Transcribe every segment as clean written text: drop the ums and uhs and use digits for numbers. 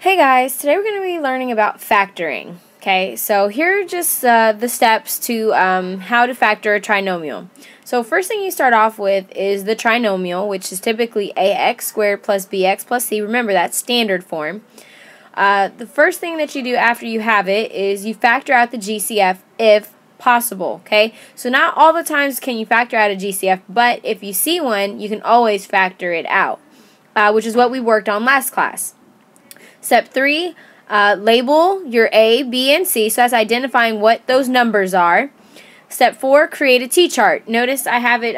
Hey guys, today we're going to be learning about factoring. Okay, so here are just the steps to how to factor a trinomial. So first thing you start off with is the trinomial, which is typically ax squared plus bx plus c. Remember, that's standard form. The first thing that you do after you have it is you factor out the GCF if possible. Okay, so not all the times can you factor out a GCF, but if you see one, you can always factor it out, which is what we worked on last class. Step 3, label your A, B, and C. So that's identifying what those numbers are. Step 4, create a T-chart. Notice I have it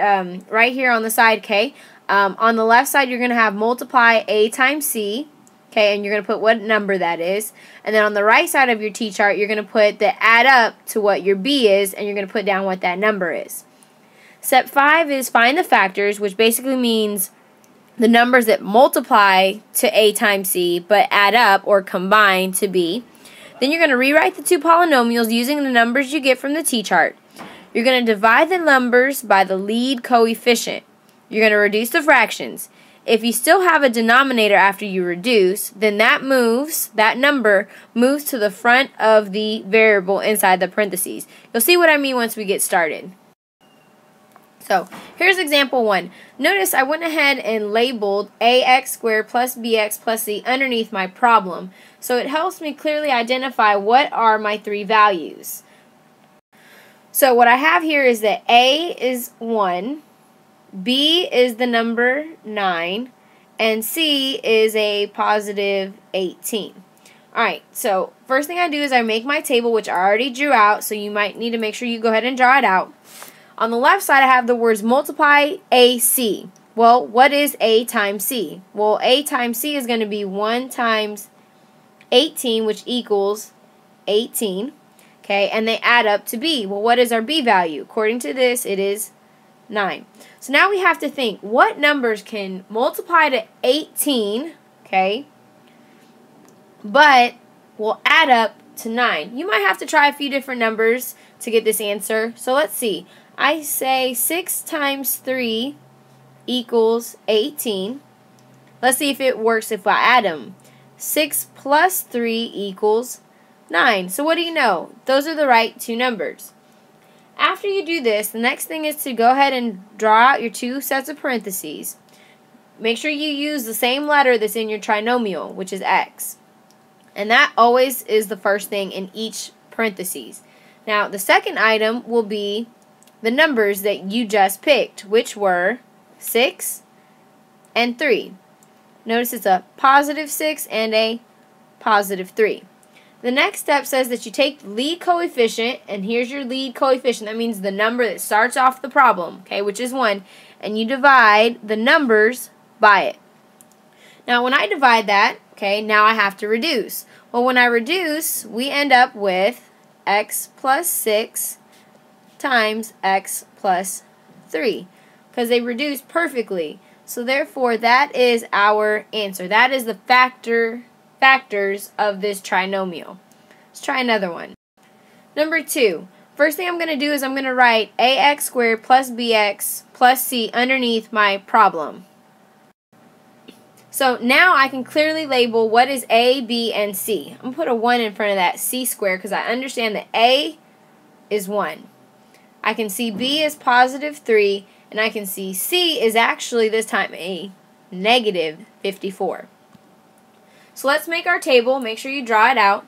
right here on the side, okay? On the left side, you're going to have multiply A times C, okay, and you're going to put what number that is. And then on the right side of your T-chart, you're going to put the add up to what your B is, and you're going to put down what that number is. Step 5 is find the factors, which basically means the numbers that multiply to A times C but add up or combine to B. Then you're going to rewrite the two polynomials using the numbers you get from the T-chart. You're going to divide the numbers by the lead coefficient. You're going to reduce the fractions. If you still have a denominator after you reduce, then that number moves to the front of the variable inside the parentheses. You'll see what I mean once we get started. So, here's example 1. Notice I went ahead and labeled ax squared plus bx plus c underneath my problem. So it helps me clearly identify what are my three values. So what I have here is that a is 1, b is the number 9, and c is a positive 18. Alright, so first thing I do is I make my table, which I already drew out, so you might need to make sure you go ahead and draw it out. On the left side, I have the words multiply AC. Well, what is A times C? Well, A times C is going to be 1 times 18, which equals 18. Okay, and they add up to B. Well, what is our B value? According to this, it is 9. So now we have to think, what numbers can multiply to 18, okay, but will add up to 9? You might have to try a few different numbers to get this answer. So let's see. I say 6 times 3 equals 18. Let's see if it works if I add them. 6 plus 3 equals 9. So what do you know? Those are the right two numbers. After you do this, the next thing is to go ahead and draw out your two sets of parentheses. Make sure you use the same letter that's in your trinomial, which is x. And that always is the first thing in each parentheses. Now, the second item will be the numbers that you just picked, which were 6 and 3. Notice it's a positive 6 and a positive 3. The next step says that you take the lead coefficient, and here's your lead coefficient. That means the number that starts off the problem, okay, which is 1, and you divide the numbers by it. Now, when I divide that, okay, now I have to reduce. Well, when I reduce, we end up with x plus 6 times x plus 3, because they reduce perfectly. So therefore, that is our answer. That is the factors of this trinomial. Let's try another one. Number 2. First thing I'm going to do is I'm going to write ax squared plus bx plus c underneath my problem. So now I can clearly label what is a, b, and c. I'm going to put a 1 in front of that c squared because I understand that a is 1. I can see B is positive 3, and I can see C is actually this time a negative 54. So let's make our table. Make sure you draw it out.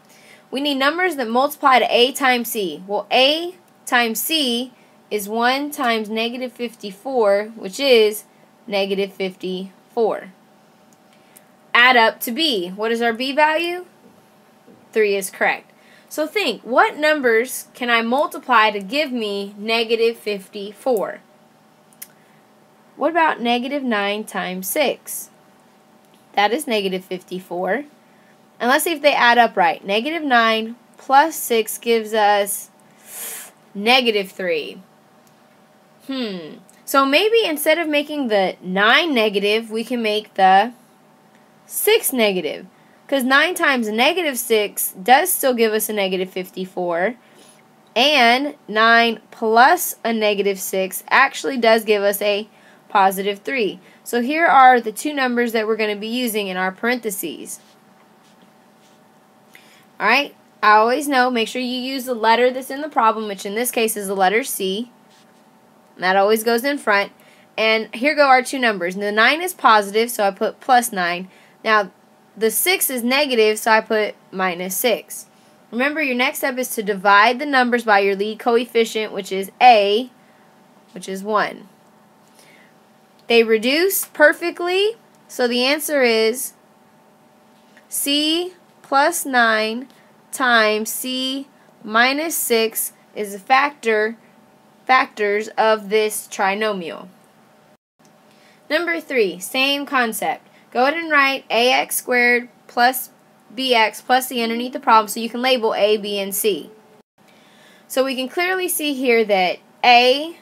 We need numbers that multiply to A times C. Well, A times C is 1 times negative 54, which is negative 54. Add up to B. What is our B value? 3 is correct. So think, what numbers can I multiply to give me negative 54? What about negative 9 times 6? That is negative 54. And let's see if they add up right. Negative 9 plus 6 gives us negative 3. So maybe instead of making the 9 negative, we can make the 6 negative. Because 9 times negative 6 does still give us a negative 54. And 9 plus a negative 6 actually does give us a positive 3. So here are the two numbers that we're going to be using in our parentheses. Alright, I always know, make sure you use the letter that's in the problem, which in this case is the letter C. And that always goes in front. And here go our two numbers. The 9 is positive, so I put plus 9. Now, the 6 is negative, so I put minus 6. Remember, your next step is to divide the numbers by your lead coefficient, which is A, which is 1. They reduce perfectly, so the answer is C plus 9 times C minus 6 is the factors of this trinomial. Number 3, same concept. Go ahead and write ax squared plus bx plus c underneath the problem so you can label A, B, and C. So we can clearly see here that A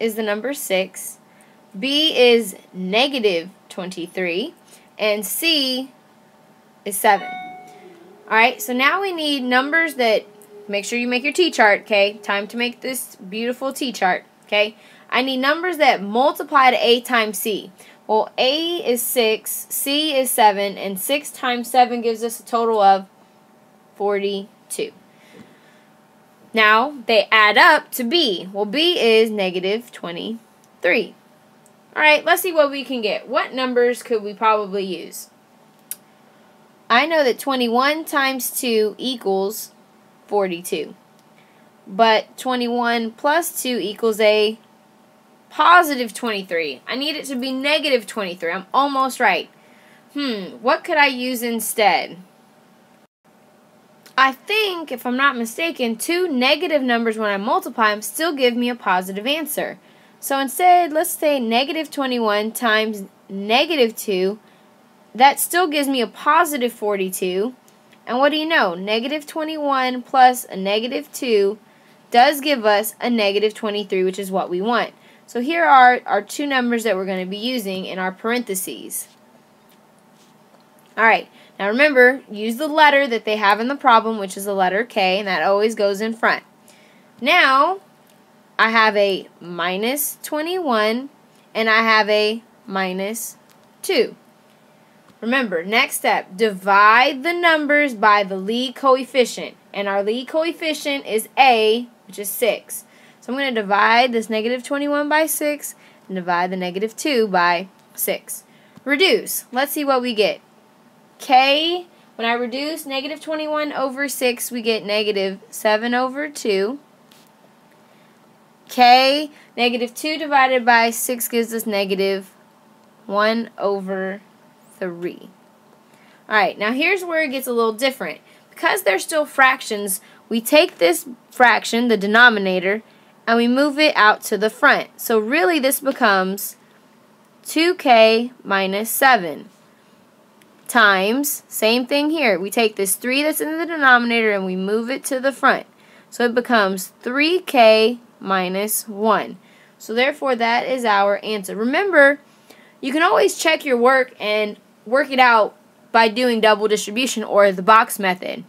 is the number 6, B is negative 23, and C is 7. Alright, so now we need numbers that, make sure you make your t-chart, okay? Time to make this beautiful t-chart, okay? I need numbers that multiply to A times C. Well, A is 6, C is 7, and 6 times 7 gives us a total of 42. Now, they add up to B. Well, B is negative 23. Alright, let's see what we can get. What numbers could we probably use? I know that 21 times 2 equals 42. But 21 plus 2 equals a positive 23. I need it to be negative 23. I'm almost right. What could I use instead? I think, if I'm not mistaken, two negative numbers when I multiply them still give me a positive answer. So instead, let's say negative 21 times negative 2. That still gives me a positive 42. And what do you know? Negative 21 plus a negative 2 does give us a negative 23, which is what we want. So here are our two numbers that we're going to be using in our parentheses. Alright, now remember, use the letter that they have in the problem, which is the letter K, and that always goes in front. Now, I have a minus 21, and I have a minus 2. Remember, next step, divide the numbers by the lead coefficient. And our lead coefficient is A, which is 6. So I'm going to divide this negative 21 by 6 and divide the negative 2 by 6. Reduce. Let's see what we get. K, when I reduce negative 21 over 6, we get negative 7 over 2. K, negative 2 divided by 6 gives us negative 1 over 3. Alright, now here's where it gets a little different. Because they're still fractions, we take this fraction, the denominator, and we move it out to the front. So really this becomes 2k minus 7 times, same thing here, we take this 3 that's in the denominator and we move it to the front. So it becomes 3k minus 1. So therefore that is our answer. Remember, you can always check your work and work it out by doing double distribution or the box method.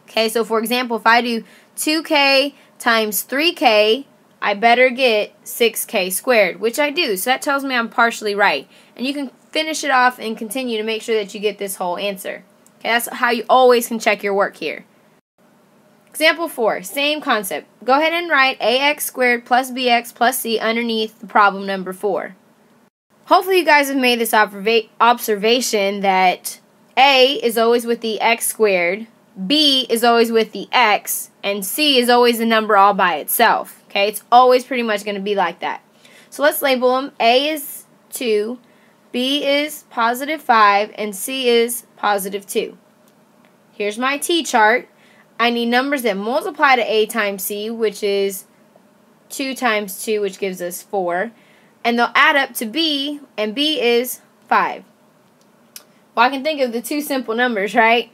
Okay, so for example, if I do 2k times 3k, I better get 6k squared, which I do. So that tells me I'm partially right. And you can finish it off and continue to make sure that you get this whole answer. Okay, that's how you always can check your work here. Example 4, same concept. Go ahead and write ax squared plus bx plus c underneath the problem number 4. Hopefully you guys have made this observation that A is always with the x squared, B is always with the x, and C is always a number all by itself. Okay, it's always pretty much going to be like that. So let's label them. A is 2, B is positive 5, and C is positive 2. Here's my t-chart. I need numbers that multiply to A times C, which is 2 times 2, which gives us 4. And they'll add up to B, and B is 5. Well, I can think of the two simple numbers, right?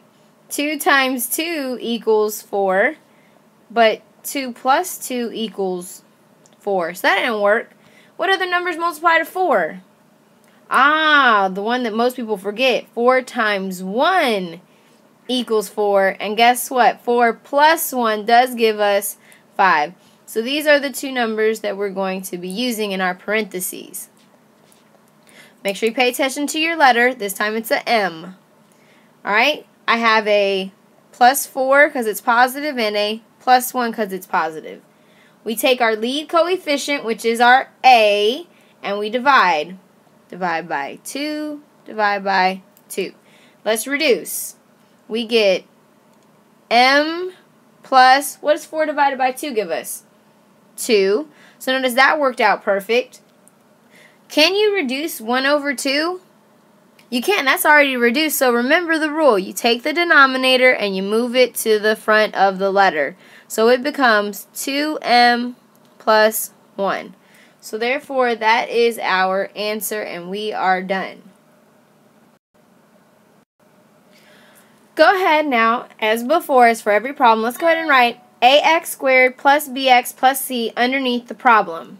2 times 2 equals 4, but 2 plus 2 equals 4. So that didn't work. What other numbers multiply to 4? Ah, the one that most people forget. 4 times 1 equals 4. And guess what? 4 plus 1 does give us 5. So these are the two numbers that we're going to be using in our parentheses. Make sure you pay attention to your letter. This time it's a M. Alright, I have a plus 4 because it's positive, and a plus 1 because it's positive. We take our lead coefficient, which is our a, and we divide. Divide by 2, divide by 2. Let's reduce. We get m plus, what does 4 divided by 2 give us? 2. So notice that worked out perfect. Can you reduce 1 over 2? You can. That's already reduced. So remember the rule. You take the denominator and you move it to the front of the letter. So it becomes 2m plus 1. So therefore, that is our answer, and we are done. Go ahead now, as before, as for every problem, let's go ahead and write ax squared plus bx plus c underneath the problem.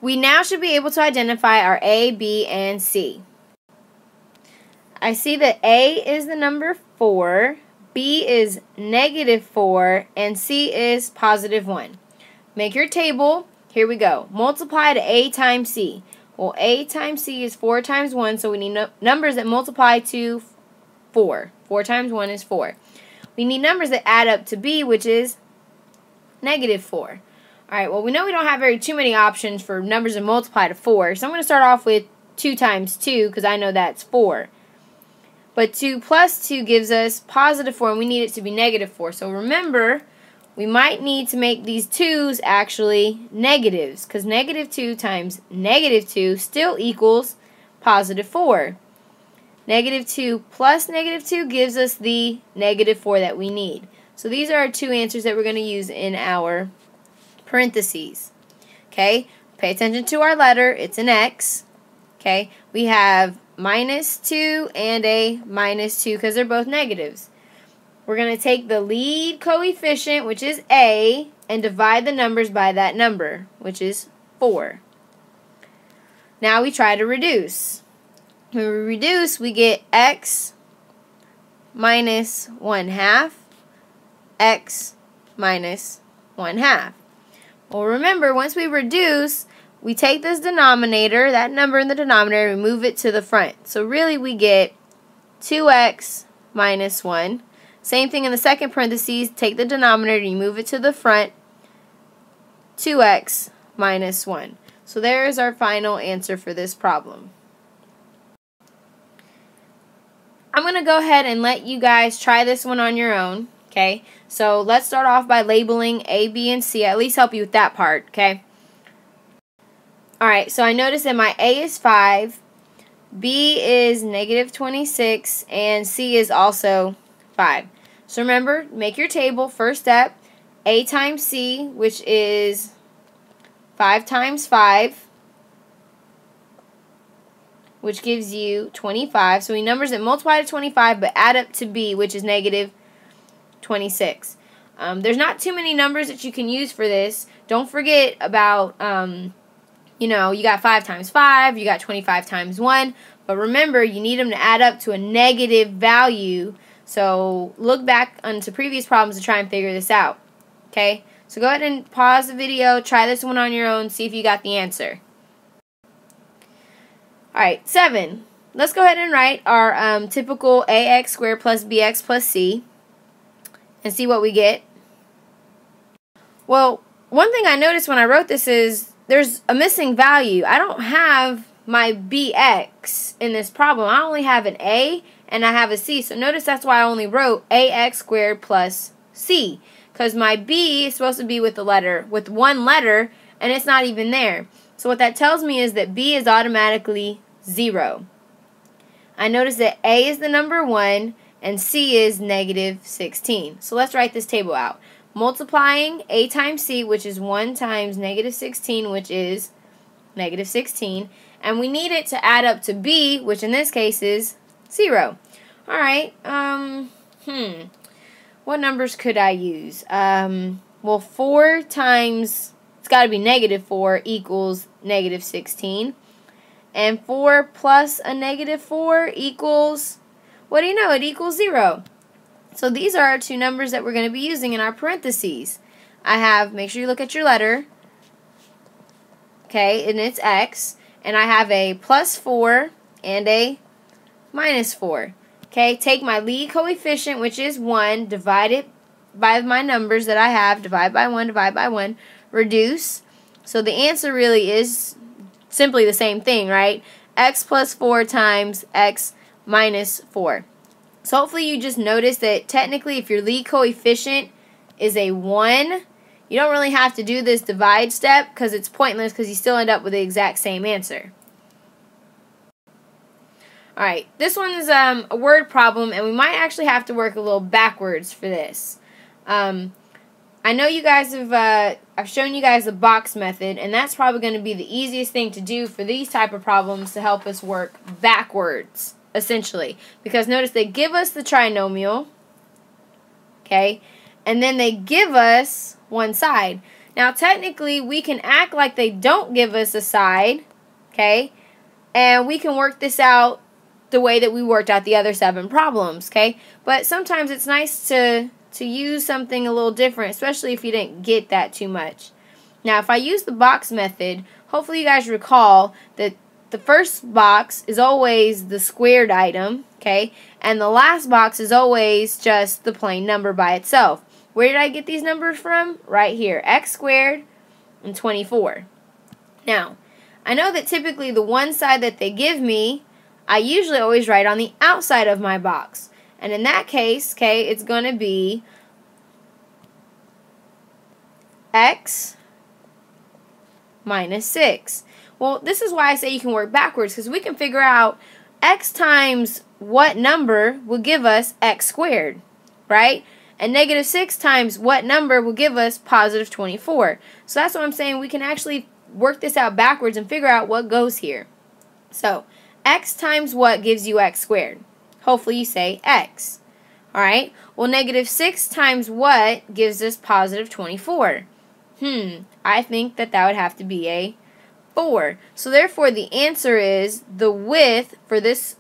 We now should be able to identify our a, b, and c. I see that a is the number 4, b is negative 4, and c is positive 1. Make your table. Here we go. Multiply to a times c. Well, a times c is 4 times 1, so we need numbers that multiply to 4. 4 times 1 is 4. We need numbers that add up to b, which is negative 4. Alright, well, we know we don't have too many options for numbers that multiply to 4, so I'm going to start off with 2 times 2, because I know that's 4. But 2 plus 2 gives us positive 4, and we need it to be negative 4. So remember, we might need to make these 2's actually negatives, because negative 2 times negative 2 still equals positive 4. Negative 2 plus negative 2 gives us the negative 4 that we need. So these are our two answers that we're going to use in our parentheses. Okay, pay attention to our letter. It's an X. Okay, we have minus 2 and a minus 2 because they're both negatives. We're going to take the lead coefficient, which is a, and divide the numbers by that number, which is 4. Now we try to reduce. When we reduce, we get x minus 1/2, x minus 1/2. Well, remember, once we reduce, we take this denominator, that number in the denominator, and move it to the front. So really we get 2x minus 1. Same thing in the second parentheses, take the denominator, you move it to the front, 2x minus 1. So there is our final answer for this problem. I'm going to go ahead and let you guys try this one on your own, okay? So let's start off by labeling A, B, and C. At least help you with that part, okay? Alright, so I noticed that my A is 5, B is negative 26, and C is also 5. So remember, make your table. First step, A times C, which is 5 times 5, which gives you 25. So we need numbers that multiply to 25 but add up to B, which is negative 26. There's not too many numbers that you can use for this. Don't forget about, you know, you got 5 times 5, you got 25 times 1. But remember, you need them to add up to a negative value. So look back onto previous problems to try and figure this out. Okay? So go ahead and pause the video, try this one on your own, see if you got the answer. Alright, 7. Let's go ahead and write our typical ax squared plus bx plus c and see what we get. Well, one thing I noticed when I wrote this is there's a missing value. I don't have my bx in this problem. I only have an a and I have a c. So notice that's why I only wrote ax squared plus c, because my b is supposed to be with one letter, and it's not even there. So what that tells me is that b is automatically 0. I notice that a is the number 1 and c is negative 16. So let's write this table out. Multiplying a times c, which is 1 times negative 16, which is negative 16. And we need it to add up to b, which in this case is 0. Alright, what numbers could I use? Well, 4 times, it's got to be negative 4 equals negative 16. And 4 plus a negative 4 equals, what do you know, it equals 0. So these are our two numbers that we're going to be using in our parentheses. I have, make sure you look at your letter, okay, and it's x. And I have a plus 4 and a minus 4. Okay, take my lead coefficient, which is 1, divide it by my numbers that I have, divide by 1, reduce. So the answer really is simply the same thing, right? X plus 4 times x minus 4. So hopefully you just notice that technically if your lead coefficient is a 1, you don't really have to do this divide step because it's pointless because you still end up with the exact same answer. Alright, this one is a word problem, and we might actually have to work a little backwards for this. I know you guys have, I've shown you guys the box method, and that's probably going to be the easiest thing to do for these type of problems to help us work backwards, essentially. Because notice they give us the trinomial, okay, and then they give us one side. Now technically we can act like they don't give us a side, okay, and we can work this out the way that we worked out the other 7 problems, okay? But sometimes it's nice to use something a little different, especially if you didn't get that too much. Now, if I use the box method, hopefully you guys recall that the first box is always the squared item, okay? And the last box is always just the plain number by itself. Where did I get these numbers from? Right here, x squared and 24. Now, I know that typically the one side that they give me, I usually always write on the outside of my box. And in that case, okay, it's going to be x minus 6. Well, this is why I say you can work backwards, because we can figure out x times what number will give us x squared, right? And negative 6 times what number will give us positive 24. So that's what I'm saying. We can actually work this out backwards and figure out what goes here. So x times what gives you x squared? Hopefully you say x. Alright, well negative 6 times what gives us positive 24? I think that would have to be a 4. So therefore the answer is the width for this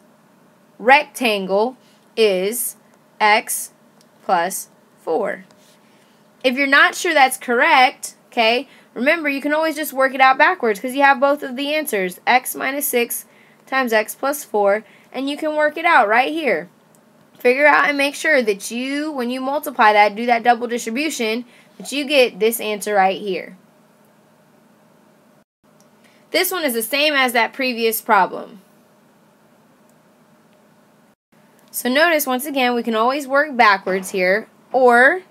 rectangle is x plus 4. If you're not sure that's correct, okay, remember you can always just work it out backwards because you have both of the answers, x minus 6 times x plus 4, and you can work it out right here. Figure out and make sure that you, when you multiply that, do that double distribution, that you get this answer right here. This one is the same as that previous problem. So notice, once again, we can always work backwards here, or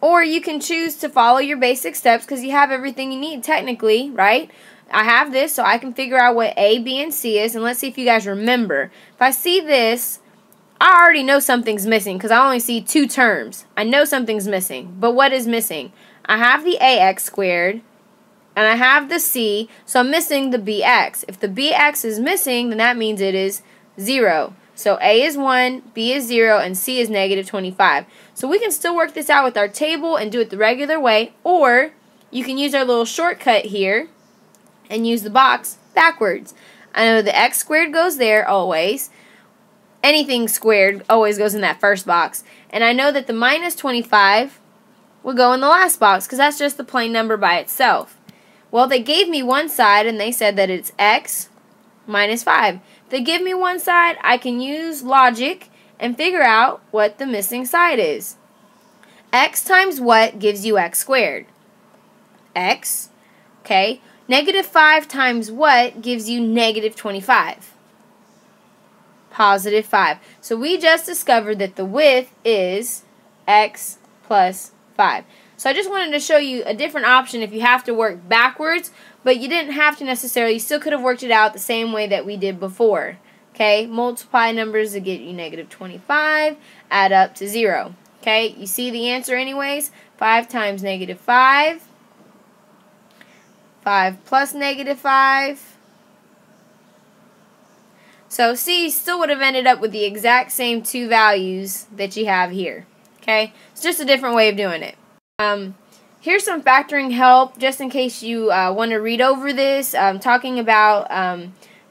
you can choose to follow your basic steps because you have everything you need technically, right? I have this, so I can figure out what A, B, and C is, and let's see if you guys remember. If I see this, I already know something's missing because I only see 2 terms. I know something's missing, but what is missing? I have the ax squared, and I have the c, so I'm missing the bx. If the bx is missing, then that means it is 0. So a is 1, b is 0, and c is negative 25. So we can still work this out with our table and do it the regular way, or you can use our little shortcut here and use the box backwards. I know the x squared goes there always. Anything squared always goes in that first box. And I know that the minus 25 will go in the last box because that's just the plain number by itself. Well, they gave me one side and they said that it's x minus 5. If they give me one side, I can use logic and figure out what the missing side is. X times what gives you x squared? X. Okay. Negative 5 times what gives you negative 25? Positive 5. So we just discovered that the width is x plus 5. So I just wanted to show you a different option if you have to work backwards, but you didn't have to necessarily. You still could have worked it out the same way that we did before. Okay, multiply numbers to get you negative 25, add up to 0. Okay, you see the answer anyways. 5 times negative 5. 5 plus negative 5. So C still would have ended up with the exact same 2 values that you have here. Okay, it's just a different way of doing it. Here's some factoring help just in case you want to read over this. Talking about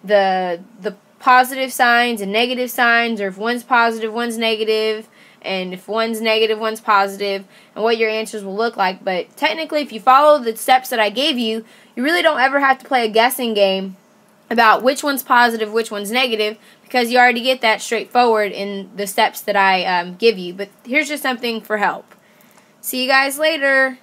the positive signs and negative signs, or if one's positive, one's negative, and if one's negative, one's positive, and what your answers will look like. But technically, if you follow the steps that I gave you, you really don't ever have to play a guessing game about which one's positive, which one's negative, because you already get that straightforward in the steps that I give you. But here's just something for help. See you guys later.